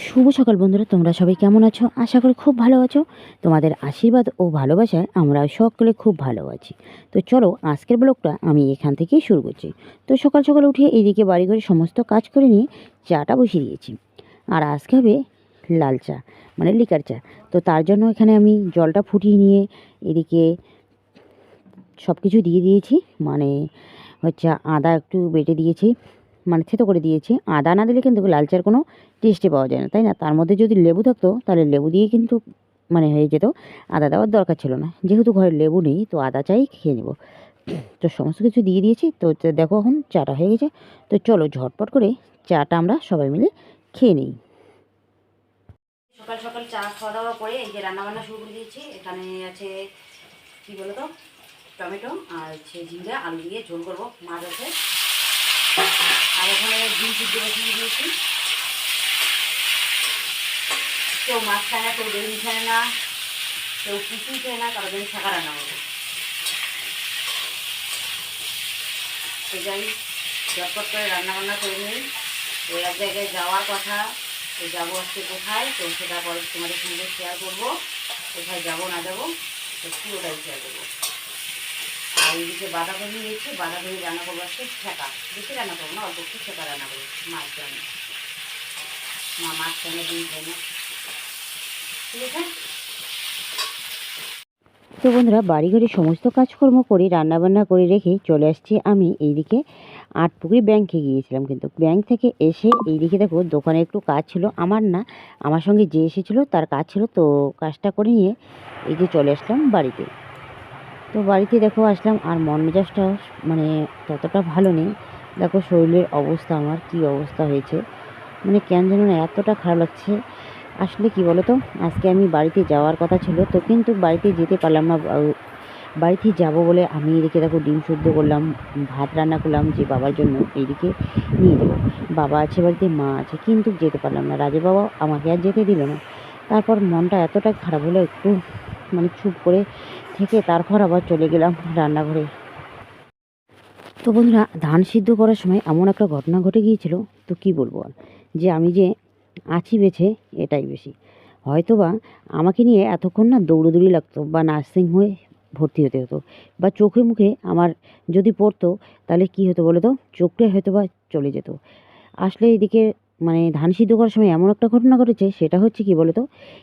শুভ সকাল বন্ধুরা, তোমরা সবাই কেমন আছো? আশা করি খুব ভালো আছো। তোমাদের আশীর্বাদ ও ভালোবাসায় আমরা সকলে খুব ভালো আছি। তো চলো আজকের ব্লগটা আমি এখান থেকেই শুরু করছি। তো সকাল সকাল উঠে এইদিকে বাড়িঘরে সমস্ত কাজ করে নিয়ে চাটা বসিয়ে দিয়েছি। আর আজকে হবে লাল চা, মানে লিকার চা। তো তার জন্য এখানে আমি জলটা ফুটিয়ে নিয়ে এদিকে সব কিছু দিয়ে দিয়েছি। মানে হচ্ছে আদা একটু বেটে দিয়েছি, মানে থেতো করে দিয়েছি। আদা না দিলে কিন্তু লাল চার কোনো টেস্টে পাওয়া যায় না, তাই না? তার মধ্যে যদি লেবু থাকতো তাহলে লেবু দিয়ে কিন্তু মানে হয়ে যেত। আদা দেওয়ার দরকার ছিল না, যেহেতু ঘরে লেবু নেই তো আদা চাই খেয়ে নেব। তো সমস্ত কিছু দিয়ে দিয়েছি। তো দেখো এখন চাটা হয়ে গেছে। তো চলো ঝটপট করে চাটা আমরা সবাই মিলে খেয়ে নিই। সকাল সকাল চা খাওয়া দাওয়া করে এই যে রান্নাবান্না শুরু করে দিয়েছি। এখানে আছে কি বলো তো, টমেটো আর হচ্ছে জিরা আলু দিয়ে ঝোল করবো, মাছ আছে। আর এখানে ডিম সিদ্ধ বসিয়ে দিয়েছি। কেউ মাছ খায় না, কেউ বেগুন খায় না, কেউ কিছুই খায় না, কারো জন্য শাঁখা রান্না করবো। তো যাই ঝটপট করে রান্নাবান্না করে নিই। তো এক জায়গায় যাওয়ার কথা, তো যাবো আজকে কোথায়, তো সেটা পরে তোমাদের সঙ্গে শেয়ার করবো। কোথায় যাবো না যাবো তো পুরোটাই শেয়ার করবো। আর এইদিকে বাঁধাকপি নিয়েছি, বাঁধাকপি রান্না করবো আজকে ছেঁকা। বেশি রান্না করবো না, অল্প একটু ছেঁকা রান্না করবো। মাছ রান্না, মা মাছ খায় না, ডিম খায় না, ঠিক আছে। তো বন্ধুরা বাড়িঘরে সমস্ত কাজকর্ম করে রান্নাবান্না করে রেখে চলে আসছি আমি এইদিকে আটপুকুরি ব্যাংকে গিয়েছিলাম। কিন্তু ব্যাংক থেকে এসে এইদিকে দেখো দোকানে একটু কাজ ছিল, আমার না, আমার সঙ্গে যে এসেছিলো তার কাজ ছিল। তো কাজটা করে নিয়ে এই যে চলে আসলাম বাড়িতে। তো বাড়িতে দেখো আসলাম, আর মন মেজাজটা মানে ততটা ভালো নেই। দেখো শরীরের অবস্থা আমার কি অবস্থা হয়েছে, মানে কেন যেন না এতটা খারাপ লাগছে। আসলে কি বলো তো, আজকে আমি বাড়িতে যাওয়ার কথা ছিল, তো কিন্তু বাড়িতে যেতে পারলাম না। বাড়িতে যাব বলে আমি এদিকে দেখো ডিম শুদ্ধ করলাম, ভাত রান্না করলাম যে বাবার জন্য এইদিকে নিয়ে যাবো। বাবা আছে বাড়িতে, মা আছে, কিন্তু যেতে পারলাম না। রাজু বাবা আমাকে আর যেতে দিল না। তারপর মনটা এতটা খারাপ হলো, একটু মানে চুপ করে থেকে তারপর আবার চলে গেলাম রান্নাঘরে। তো বন্ধুরা ধান সিদ্ধ করার সময় এমন একটা ঘটনা ঘটে গিয়েছিল, তো কি বলবো আর, যে আমি যে আছি বেছে এটাই বেশি। হয়তোবা আমাকে নিয়ে এতক্ষণ না দৌড়োদৌড়ি লাগতো, বা নার্সিং হোমে ভর্তি হতে হতো, বা চোখে মুখে আমার যদি পড়তো তাহলে কি হতো বলো তো, চোখটা হয়তোবা চলে যেত। আসলে এদিকে মানে ধান সিদ্ধ করার সময় এমন একটা ঘটনা ঘটেছে, সেটা হচ্ছে কি বলো তো,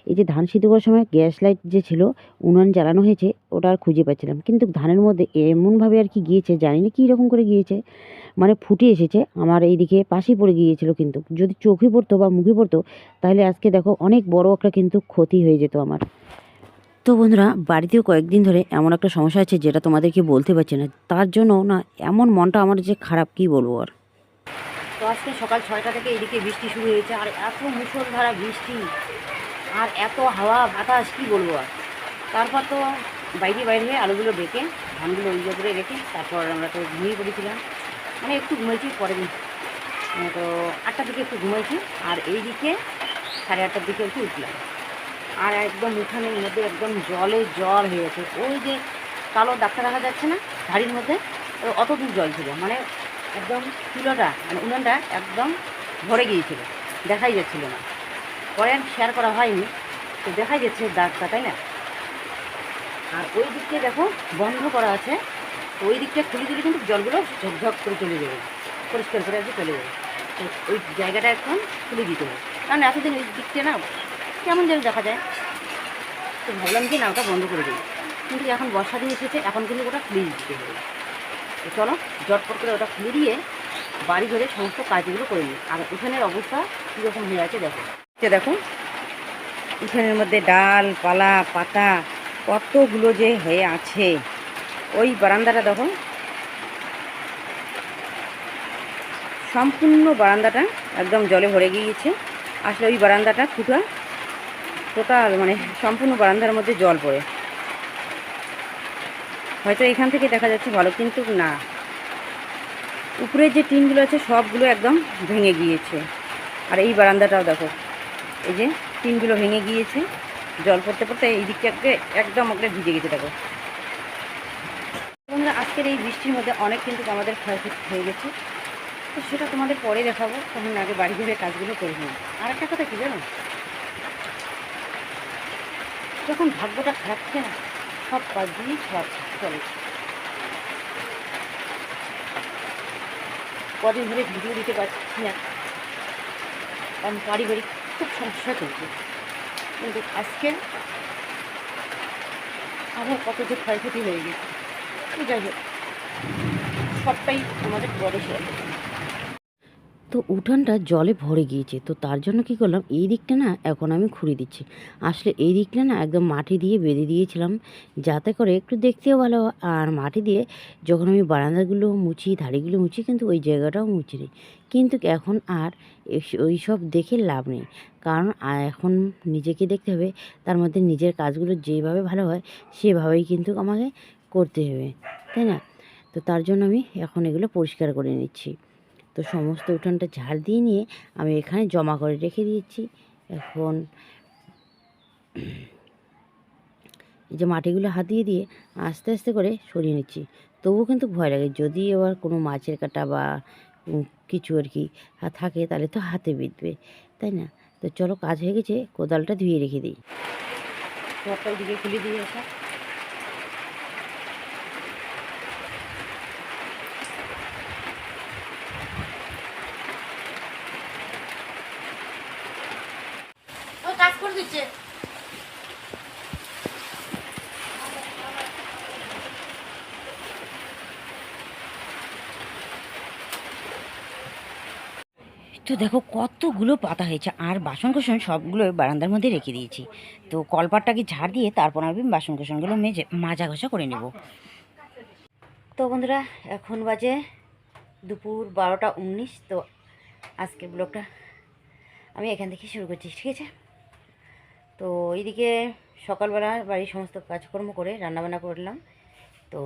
এই যে ধান সিদ্ধ করার সময় গ্যাস লাইট যে ছিল, উনুন জ্বালানো হয়েছে, ওটা আর খুঁজে পাচ্ছিলাম। কিন্তু ধানের মধ্যে এমনভাবে আর কি গিয়েছে, জানি না কী রকম করে গিয়েছে, মানে ফুটে এসেছে আমার এইদিকে পাশেই পড়ে গিয়েছিল। কিন্তু যদি চোখে পড়তো বা মুখে পড়তো তাহলে আজকে দেখো অনেক বড় একটা কিন্তু ক্ষতি হয়ে যেত আমার। তো বন্ধুরা বাড়িতেও কয়েকদিন ধরে এমন একটা সমস্যা আছে যেটা তোমাদেরকে বলতে পারছি না, তার জন্য না এমন মনটা আমার যে খারাপ, কি বলবো আর। তো আজকে সকাল 6টা থেকে এদিকে বৃষ্টি শুরু হয়েছে, আর এত মুষলধারা বৃষ্টি, আর এত হাওয়া বাতাস, কি বলবো আর। তারপর তো বাইরে হয়ে আলুগুলো ডেকে ধানগুলো ওই করে রেখে তারপর আমরা তো ঘুমিয়ে পড়েছিলাম। মানে একটু ঘুমাইছি পরের দিন, তো 8টার দিকে একটু ঘুমাইছি, আর এই দিকে 8:30টার দিকে একটু উঠলাম। আর একদম উঠানের মধ্যে একদম জলে জল হয়ে গেছে। ওই যে কালো ডাক্তার দেখা যাচ্ছে না ধাড়ির মধ্যে, অত দূর জল ছিল, মানে একদম চুলোটা মানে উনুনটা একদম ভরে গিয়েছিল, দেখাই যাচ্ছিল না। পরে আর শেয়ার করা হয়নি, তো দেখাই যাচ্ছে দাগটা, তাই না? আর ওই দিকটা দেখো বন্ধ করা আছে, তো ওই দিকটা খুলে দিলে কিন্তু জলগুলো ঝকঝক করে চলে যাবে, পরিষ্কার করে আর কি চলে যাবে। তো ওই জায়গাটা এখন খুলে দিতে হবে, কারণ এতদিন ওই দিকটা না কেমন যেন দেখা যায়। তো ভাবলাম যে না ওটা বন্ধ করে দিই, কিন্তু এখন বর্ষা দিন এসেছে, এখন কিন্তু ওটা খুলে দিতে হবে। তো চলো ঝটপট করে ওটা খুলে দিয়ে বাড়ি ধরে সমস্ত কাজগুলো করে নিই। আর উঠানের অবস্থা কীরকম হয়ে আছে দেখো, দেখো উঠানের মধ্যে ডাল পালা পাতা কতগুলো যে হয়ে আছে। ওই বারান্দাটা দেখো, সম্পূর্ণ বারান্দাটা একদম জলে ভরে গিয়েছে। আসলে ওই বারান্দাটা ফুটা টোটাল, মানে সম্পূর্ণ বারান্দার মধ্যে জল পড়ে। হয়তো এখান থেকে দেখা যাচ্ছে ভালো, কিন্তু না, উপরের যে টিনগুলো আছে সবগুলো একদম ভেঙে গিয়েছে। আর এই বারান্দাটাও দেখো, এই যে টিনগুলো ভেঙে গিয়েছে, জল পড়তে পড়তে এই দিকটাকে একদম ওকে ভিজে গেছে দেখো। বন্ধুরা আজকের এই বৃষ্টির মধ্যে অনেক কিন্তু আমাদের ক্ষয়ক্ষতি হয়ে গেছে। তো সেটা তোমাদের পরে দেখাবো, তখন আগে বাড়ি ঘরে কাজগুলো করে নিই। আর একটা কথা কী জানো, যখন ভাগ্যটা খারাপ থাকে না, সব কাজ দিয়েই খারাপ চলে। কদিন ধরে ভিডিও দিতে পারছি না, কারণ পারিবারিক খুব সমস্যা চলছে। কিন্তু আজকে আমার কত যে ক্ষয়ক্ষতি হয়ে গেছে, যাই হোক সবটাই আমাদের বড় শেয়ার। তো উঠানটা জলে ভরে গিয়েছে, তো তার জন্য কি করলাম, এই দিকটা না এখন আমি খুঁড়ে দিচ্ছি। আসলে এই দিকটা না একদম মাটি দিয়ে বেঁধে দিয়েছিলাম, যাতে করে একটু দেখতেও ভালো। আর মাটি দিয়ে যখন আমি বারান্দাগুলো মুছি, ধাড়িগুলো মুছি, কিন্তু ওই জায়গাটাও মুছি নিই। কিন্তু এখন আর ওই সব দেখে লাভ নেই, কারণ এখন নিজেকে দেখতে হবে, তার মধ্যে নিজের কাজগুলো যেভাবে ভালো হয় সেভাবেই কিন্তু আমাকে করতে হবে, তাই না? তো তার জন্য আমি এখন এগুলো পরিষ্কার করে নিচ্ছি। তো সমস্ত উঠানটা ঝাড় দিয়ে নিয়ে আমি এখানে জমা করে রেখে দিয়েছি। এখন এই যে মাটিগুলো হাত দিয়ে দিয়ে আস্তে আস্তে করে সরিয়ে নিচ্ছি। তবুও কিন্তু ভয় লাগে, যদি এবার কোনো মাছের কাঁটা বা কিছু আর কি থাকে, তাহলে তো হাতে বিঁধবে, তাই না? তো চলো, কাজ হয়ে গেছে, কোদালটা ধুয়ে রেখে দিই। ঘরটা ওইদিকে খুলে দিয়ে আসা। ও কাজ করে দিচ্ছে। তো দেখো কতগুলো পাতা হয়েছে, আর বাসন কোসন সবগুলো বারান্দার মধ্যে রেখে দিয়েছি। তো কলপাটটাকে ঝাড় দিয়ে তারপর আমি বাসন কোসনগুলো মাজা ঘষা করে নেব। তো বন্ধুরা, এখন বাজে দুপুর 12টা 19। তো আজকের ব্লগটা আমি এখান থেকে শুরু করছি, ঠিক আছে? তো এইদিকে সকালবেলা বাড়ির সমস্ত কাজকর্ম করে রান্নাবান্না করলাম। তো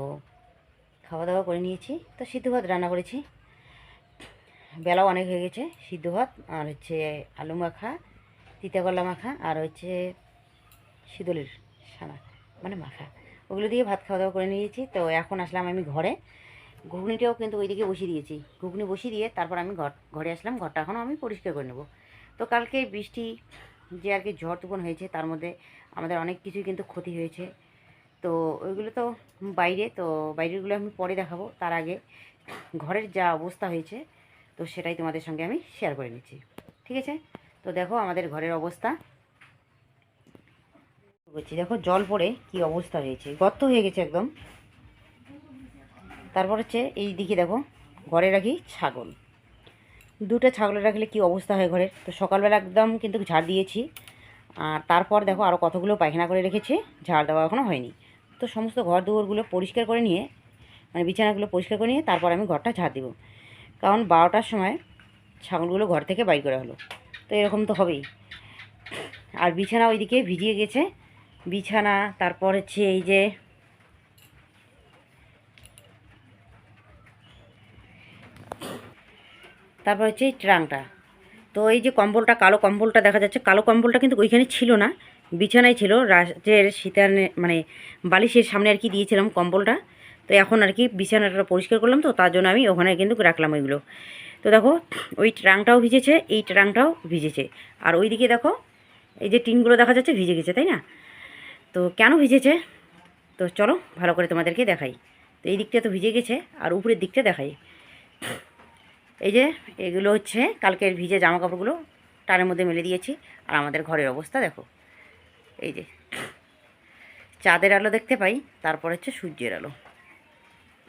খাওয়া দাওয়া করে নিয়েছি। তো সিদ্ধ ভাত রান্না করেছি, বেলাও অনেক হয়ে গেছে। সিদ্ধ ভাত আর হচ্ছে আলু মাখা, তিতা করলা মাখা, আর হচ্ছে শীতলের সানা মানে মাখা, ওগুলো দিয়ে ভাত খাওয়া দাওয়া করে নিয়েছি। তো এখন আসলাম আমি ঘরে। ঘুগনিটাও কিন্তু ওইদিকে বসিয়ে দিয়েছি। ঘুগনি বসিয়ে দিয়ে তারপর আমি ঘরে আসলাম। ঘরটা এখনও আমি পরিষ্কার করে নেব। তো কালকে বৃষ্টি যে আর কি ঝড় তুফান হয়েছে, তার মধ্যে আমাদের অনেক কিছুই কিন্তু ক্ষতি হয়েছে। তো ওইগুলো তো বাইরে, তো বাইরেরগুলো আমি পরে দেখাবো। তার আগে ঘরের যা অবস্থা হয়েছে, তো সেটাই তোমাদের সঙ্গে আমি শেয়ার করে নিচ্ছি, ঠিক আছে? তো দেখো আমাদের ঘরের অবস্থা বলছি, দেখো জল পড়ে কি অবস্থা হয়েছে, গর্ত হয়ে গেছে একদম। তারপর হচ্ছে এই দিকে দেখো, ঘরে রাখি ছাগল, দুটো ছাগল রাখলে কি অবস্থা হয় ঘরের। তো সকালবেলা একদম কিন্তু ঝাড় দিয়েছি। আর তারপর দেখো আরও কতগুলো পায়খানা করে রেখেছি, ঝাড় দেওয়া এখনও হয়নি। তো সমস্ত ঘর দুয়ারগুলো পরিষ্কার করে নিয়ে, মানে বিছানাগুলো পরিষ্কার করে নিয়ে তারপর আমি ঘরটা ঝাড় দেবো। কারণ 12টার সময় ছাগলগুলো ঘর থেকে বাইর করা হলো, তো এরকম তো হবেই। আর বিছানা ওইদিকে ভিজিয়ে গেছে, বিছানা। তারপর হচ্ছে এই যে তারপর হচ্ছে এই ট্রাংটা। তো এই যে কম্বলটা, কালো কম্বলটা দেখা যাচ্ছে, কালো কম্বলটা কিন্তু ওইখানে ছিল না, বিছানায় ছিল। রাজের শীতানে মানে বালিশের সামনে আর কি দিয়েছিলাম কম্বলটা। তো এখন আর কি বিছানাটা পরিষ্কার করলাম, তো তার জন্য আমি ওখানে কিন্তু রাখলাম ওইগুলো। তো দেখো ওই ট্রাংটাও ভিজেছে, এই ট্রাংটাও ভিজেছে। আর ওইদিকে দেখো এই যে টিনগুলো দেখা যাচ্ছে ভিজে গেছে, তাই না? তো কেন ভিজেছে, তো চলো ভালো করে তোমাদেরকে দেখাই। তো এই দিকটা তো ভিজে গেছে, আর উপরের দিকটা দেখাই। এই যে এগুলো হচ্ছে কালকের ভিজে জামা কাপড়গুলো টানের মধ্যে মেলে দিয়েছি। আর আমাদের ঘরের অবস্থা দেখো, এই যে চাঁদের আলো দেখতে পাই, তারপর হচ্ছে সূর্যের আলো।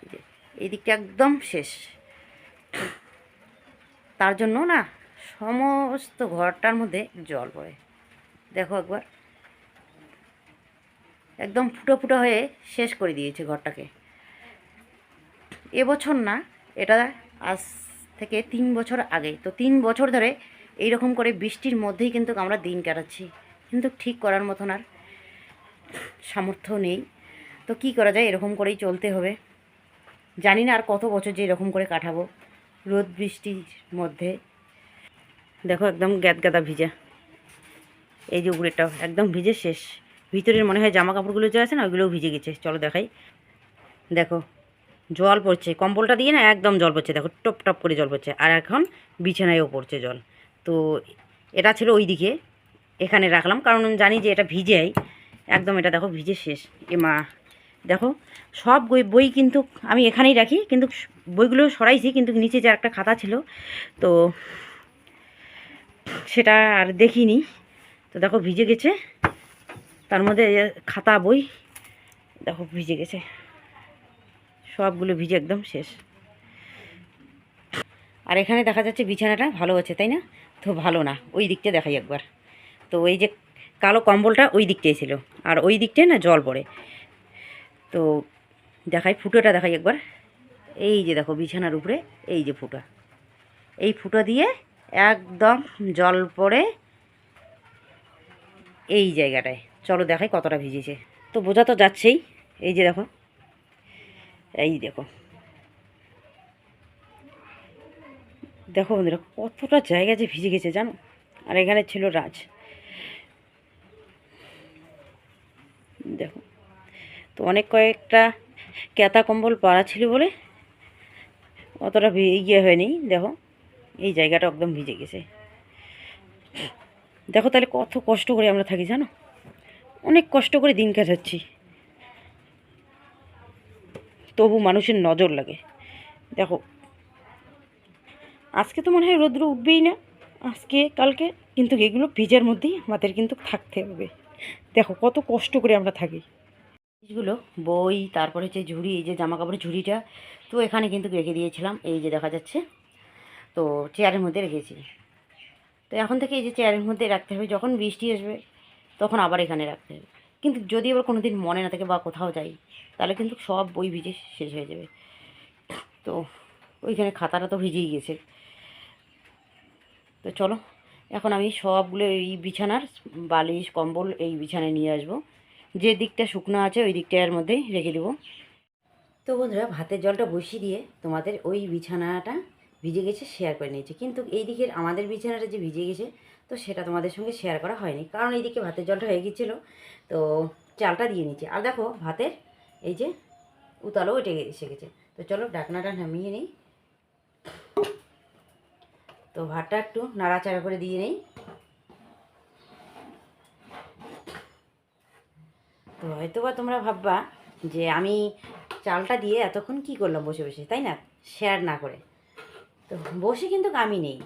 এই যে এই দিকটা একদম শেষ। তার জন্য না সমস্ত ঘরটার মধ্যে জল পড়ে, দেখো একবার একদম ফুটো ফুটো হয়ে শেষ করে দিয়েছে ঘরটাকে। এবছর না, এটা আজ থেকে 3 বছর আগে। তো 3 বছর ধরে এইরকম করে বৃষ্টির মধ্যেই কিন্তু আমরা দিন কাটাচ্ছি, কিন্তু ঠিক করার মতন আর সামর্থ্য নেই। তো কি করা যায়, এরকম করেই চলতে হবে। জানি না আর কত বছর যে এরকম করে কাটাবো রোদ বৃষ্টির মধ্যে। দেখো একদম গ্যাদগাদা ভিজা, এই যে উপরেরটাও একদম ভিজে শেষ। ভিতরের মনে হয় জামা কাপড়গুলো যে আছে না, ওইগুলোও ভিজে গেছে। চলো দেখাই, দেখো জল পড়ছে, কম্বলটা দিয়ে না একদম জল পড়ছে, দেখো টপ টপ করে জল পড়ছে। আর এখন বিছানায়ও পড়ছে জল। তো এটা ছিল ওই দিকে, এখানে রাখলাম কারণ জানি যে এটা ভিজেই একদম, এটা দেখো ভিজে শেষ। এ মা, দেখো সব বই বই কিন্তু আমি এখানেই রাখি, কিন্তু বইগুলো সরাইছি, কিন্তু নিচে যে একটা খাতা ছিল তো সেটা আর দেখিনি। তো দেখো ভিজে গেছে, তার মধ্যে খাতা বই দেখো ভিজে গেছে, সবগুলো ভিজে একদম শেষ। আর এখানে দেখা যাচ্ছে বিছানাটা ভালো আছে, তাই না? তো ভালো না, ওই দিকটা দেখাই একবার। তো ওই যে কালো কম্বলটা ওই দিকটাই ছিল, আর ওই দিকটায় না জল পড়ে। তো দেখাই, ফুটোটা দেখাই একবার। এই যে দেখো বিছানার উপরে এই যে ফুটা, এই ফুটো দিয়ে একদম জল পড়ে এই জায়গাটায়। চলো দেখাই কতটা ভিজেছে। তো বোঝা তো যাচ্ছেই, এই যে দেখো, এই দেখো, দেখো বন্ধুরা কতটা জায়গা যে ভিজে গেছে জানো। আর এখানে ছিল রাজ, দেখো। তো অনেক কয়েকটা ক্যাতা কম্বল পাড়া ছিল বলে অতটা ইয়ে হয়নি, দেখো এই জায়গাটা একদম ভিজে গেছে। দেখো তাহলে কত কষ্ট করে আমরা থাকি জানো, অনেক কষ্ট করে দিন কাটাচ্ছি, তবু মানুষের নজর লাগে। দেখো আজকে তো মনে হয় রৌদ্র উঠবেই না, আজকে কালকে, কিন্তু এগুলো ভিজার মধ্যেই আমাদের কিন্তু থাকতে হবে। দেখো কত কষ্ট করে আমরা থাকি। জিনিসগুলো বই, তারপরে হচ্ছে ঝুড়ি, এই যে জামা কাপড়ের ঝুড়িটা তো এখানে কিন্তু রেখে দিয়েছিলাম, এই যে দেখা যাচ্ছে। তো চেয়ারের মধ্যে রেখেছি। তো এখন থেকে এই যে চেয়ারের মধ্যে রাখতে হবে, যখন বৃষ্টি আসবে তখন আবার এখানে রাখতে হবে। কিন্তু যদি আবার কোনো দিন মনে না থাকে বা কোথাও যাই, তাহলে কিন্তু সব বই ভিজে শেষ হয়ে যাবে। তো ওইখানে খাতাটা তো ভিজেই গেছে। তো চলো এখন আমি সবগুলো এই বিছানার বালিশ কম্বল এই বিছানায় নিয়ে আসবো, যে দিকটা শুকনো আছে ওই দিকটার মধ্যেই রেখে দেবো। তো বন্ধুরা ভাতের জলটা বসিয়ে দিয়ে তোমাদের ওই বিছানাটা ভিজে গেছে শেয়ার করে নিয়েছি, কিন্তু এই দিকের আমাদের বিছানাটা যে ভিজে গেছে তো সেটা তোমাদের সঙ্গে শেয়ার করা হয়নি, কারণ এইদিকে ভাতের জলটা হয়ে গিয়েছিলো। তো চালটা দিয়ে নিচ্ছি, আর দেখো ভাতের এই যে উতালও এটে এসে গেছে। তো চলো ঢাকনাটা নামিয়ে নিই। তো ভাতটা একটু নাড়াচাড়া করে দিয়ে নেই। তো হয়তো বা তোমরা ভাববা যে আমি চালটা দিয়ে এতক্ষণ কি করলাম বসে বসে, তাই না, শেয়ার না করে। তো বসে কিন্তু আমি নেই।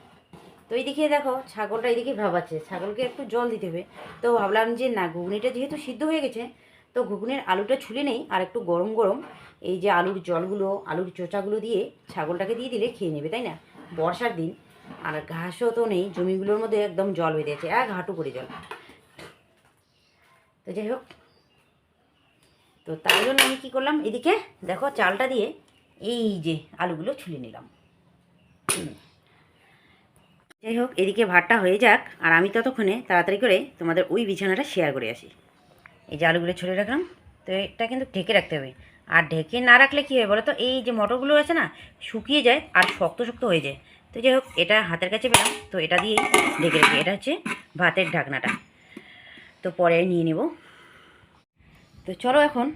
তো এইদিকে দেখো ছাগলটা এইদিকে ভাবাচ্ছে, ছাগলকে একটু জল দিতে হবে। তো ভাবলাম যে না, ঘুগনিটা যেহেতু সিদ্ধ হয়ে গেছে, তো ঘুগনির আলুটা ছুলে নেই, আর একটু গরম গরম এই যে আলুর জলগুলো, আলুর চোচাগুলো দিয়ে ছাগলটাকে দিয়ে দিলে খেয়ে নেবে, তাই না? বর্ষার দিন, আর ঘাসও তো নেই, জমিগুলোর মধ্যে একদম জল বেঁধে আছে, এক হাঁটু করে জল। তো যাই হোক, তো তাই জন্য আমি কী করলাম, এদিকে দেখো চালটা দিয়ে এই যে আলুগুলো ছুলে নিলাম। যাই হোক, এদিকে ভাতটা হয়ে যাক, আর আমি ততক্ষণে তাড়াতাড়ি করে তোমাদের ওই বিছানাটা শেয়ার করে আসি। এই যে আলুগুলো ছুলে রাখলাম, তো এটা কিন্তু ঢেকে রাখতে হবে। আর ঢেকে না রাখলে কী হয় বলো তো, এই যে মটরগুলো আছে না, শুকিয়ে যায় আর শক্ত শক্ত হয়ে যায়। তো যাই হোক, এটা হাতের কাছে পেলাম, তো এটা দিয়েই ঢেকে রেখে, এটা হচ্ছে ভাতের ঢাকনাটা। তো পরে নিয়ে নেব। তো চলো এখন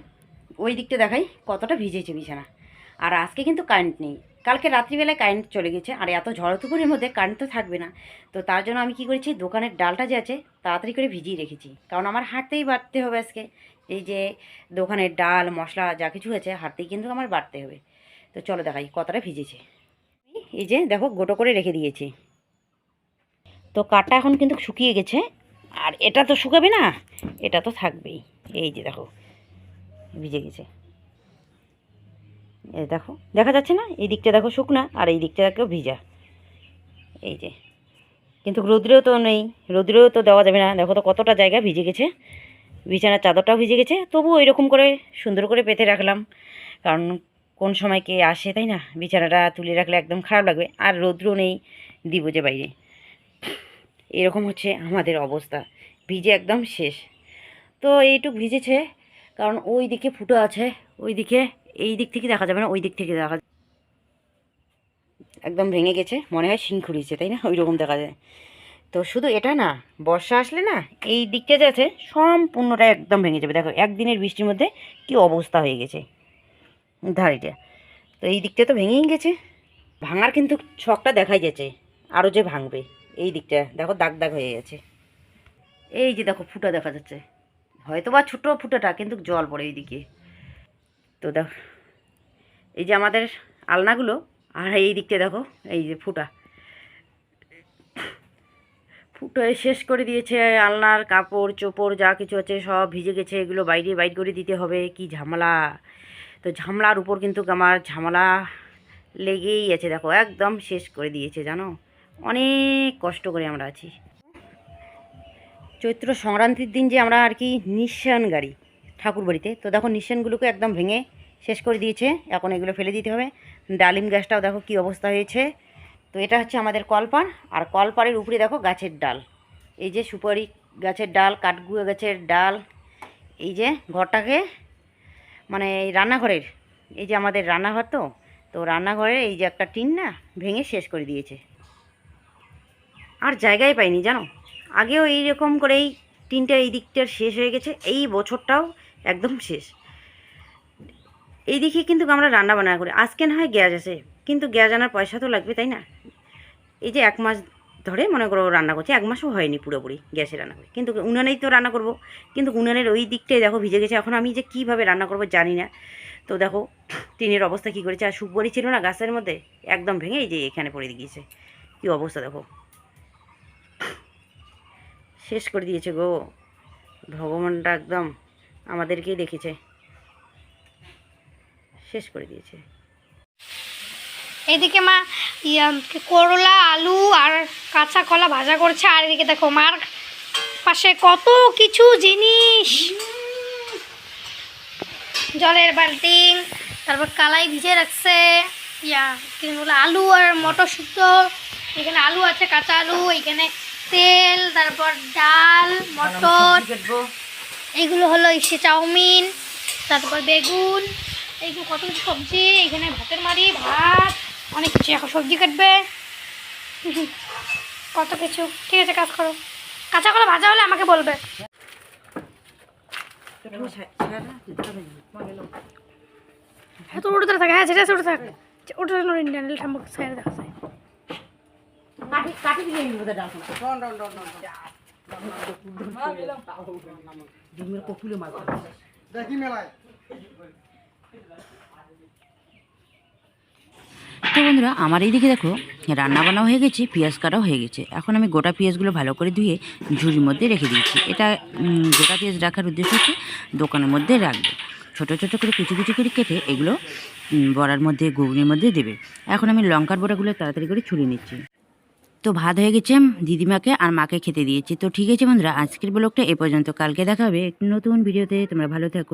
ওই দিকটা দেখাই কতটা ভিজেছে বিছানা। আর আজকে কিন্তু কারেন্ট নেই, কালকে রাত্রিবেলায় কারেন্ট চলে গেছে, আর এত ঝড় তুফানের মধ্যে কারেন্ট তো থাকবে না। তো তার জন্য আমি কি করেছি, দোকানের ডালটা যে আছে তাড়াতাড়ি করে ভিজিয়ে রেখেছি, কারণ আমার হাঁটতেই বাড়তে হবে আজকে। এই যে দোকানের ডাল মশলা যা কিছু আছে হাঁটতেই কিন্তু আমার বাড়তে হবে। তো চলো দেখাই কতটা ভিজেছে। এই যে দেখো গোটো করে রেখে দিয়েছি। তো কাঠটা এখন কিন্তু শুকিয়ে গেছে, আর এটা তো শুকাবে না, এটা তো থাকবেই। এই যে দেখো ভিজে গেছে, এই দেখো দেখা যাচ্ছে না, এই দিকটা দেখো শুকনা আর এই দিকটা দেখো ভিজা। এই যে, কিন্তু রোদ্রেও তো নেই, রোদ্রেও তো দেওয়া যাবে না, দেখো তো কতটা জায়গা ভিজে গেছে। বিছানার চাদরটাও ভিজে গেছে, তবু এরকম করে সুন্দর করে পেতে রাখলাম, কারণ কোন সময় কে আসে, তাই না? বিছানাটা তুলে রাখলে একদম খারাপ লাগবে, আর রোদ্রও নেই দিব যে বাইরে। এরকম হচ্ছে আমাদের অবস্থা, ভিজে একদম শেষ। তো এইটুক ভিজেছে, কারণ ওই দিকে ফুটো আছে, ওই দিকে, এই দিক থেকে দেখা যাবে না, ওই দিক থেকে দেখা একদম ভেঙে গেছে, মনে হয় শিং খুঁড়িয়েছে, তাই না? ওই রকম দেখা যায়। তো শুধু এটা না, বর্ষা আসলে না এই দিকটা যে আছে সম্পূর্ণটা একদম ভেঙে যাবে। দেখো একদিনের বৃষ্টির মধ্যে কি অবস্থা হয়ে গেছে ধারিটা। তো এই দিকটা তো ভেঙেই গেছে, ভাঙার কিন্তু ছকটা দেখাই যাচ্ছে, আরও যে ভাঙবে। এই দিকটা দেখো দাগ দাগ হয়ে গেছে, এই যে দেখো ফুটা দেখা যাচ্ছে, হয়তো বা ছোটো ফুটাটা কিন্তু জল পড়ে এইদিকে। তো দেখো এই যে আমাদের আলনাগুলো, আর এই দিকটা দেখো এই যে ফুটা ফুটোয় শেষ করে দিয়েছে। আলনার কাপড় চোপড় যা কিছু আছে সব ভিজে গেছে, এগুলো বাইরে বাইর করে দিতে হবে, কি ঝামেলা। তো ঝামেলার উপর কিন্তু আমার ঝামেলা লেগেই আছে, দেখো একদম শেষ করে দিয়েছে জানো, অনেক কষ্ট করে আমরা আছি। চৈত্র সংক্রান্তির দিন যে আমরা আর কি নিঃসান গাড়ি ঠাকুর বাড়িতে, তো দেখো নিঃসানগুলোকে একদম ভেঙে শেষ করে দিয়েছে, এখন এগুলো ফেলে দিতে হবে। ডালিম গাছটাও দেখো কি অবস্থা হয়েছে। তো এটা হচ্ছে আমাদের কলপার, আর কলপারের উপরে দেখো গাছের ডাল, এই যে সুপারি গাছের ডাল, কাঠগুয়া গাছের ডাল। এই যে ঘরটাকে মানে এই রান্নাঘরের, এই যে আমাদের রান্নাঘর, তো তো রান্নাঘরের এই যে একটা টিন না ভেঙে শেষ করে দিয়েছে, আর জায়গায় পাইনি জানো। আগেও এইরকম করে এই টিনটা এই দিকটার শেষ হয়ে গেছে, এই বছরটাও একদম শেষ। এই দিকে কিন্তু আমরা রান্না বান্না করি, আজকে না হয় গ্যাস আছে, কিন্তু গ্যাস আনার পয়সা তো লাগবে তাই না। এই যে 1 মাস ধরে মনে করো রান্না করছি, 1 মাসও হয়নি পুরোপুরি গ্যাসে রান্না করি, কিন্তু উনানেই তো রান্না করব, কিন্তু উনানের ওই দিকটাই দেখো ভিজে গেছে। এখন আমি যে কীভাবে রান্না করব জানি না। তো দেখো টিনের অবস্থা কী করেছে, আর সুপারি ছিল না গাছের মধ্যে, একদম ভেঙে এই যে এখানে পড়ে গিয়েছে, কী অবস্থা দেখো, শেষ করে দিয়েছে গো। ভগবানটা একদম আমাদেরকেই দেখেছে, শেষ করে দিয়েছে। এদিকে মা করলা আলু আর কাঁচা কলা ভাজা করছে, আর এদিকে দেখো মার পাশে কত কিছু জিনিস, জলের বালতি, তারপর কালাই ভিজে রাখছে, আলু আর মটর শুদ্ধ, এখানে আলু আছে কাঁচা আলু, এখানে তেল, তারপর ডাল মটর, এইগুলো হলো ইসে চাউমিন, তারপর বেগুন, এইগুলো কত কিছু সবজি, এখানে ভাতের মাড়ি ভাত, অনেক কিছু। এখন সবজি কাটবে, কত কিছু। ঠিক আছে কাজ করো, কাঁচা কলা ভাজা হলে আমাকে বলবে। হ্যাঁ তোর উঠতে থাকে, হ্যাঁ সেটা উঠে থাকে, উঠে ইন্ডিয়ান ঠাম্বুক সাইড দেখা যায়। তো বন্ধুরা আমার এইদিকে দেখো রান্না বান্না হয়ে গেছে, পেঁয়াজ কাটাও হয়ে গেছে। এখন আমি গোটা পেঁয়াজগুলো ভালো করে ধুয়ে ঝুড়ির মধ্যে রেখে দিয়েছি। এটা গোটা পেঁয়াজ রাখার উদ্দেশ্য হচ্ছে দোকানের মধ্যে রাখবে, ছোটো ছোটো করে কুচি কুচি করে কেটে এগুলো বড়ার মধ্যে ঘুগনির মধ্যে দেবে। এখন আমি লঙ্কার বড়াগুলো তাড়াতাড়ি করে ছুলে নিচ্ছি। তো ভাত হয়ে গেছে, দিদিমাকে আর মাকে খেতে দিয়েছি। তো ঠিক আছে বন্ধুরা, আজকের ব্লগটা এ পর্যন্ত, কালকে দেখা হবে একটি নতুন ভিডিওতে। তোমরা ভালো থাকো।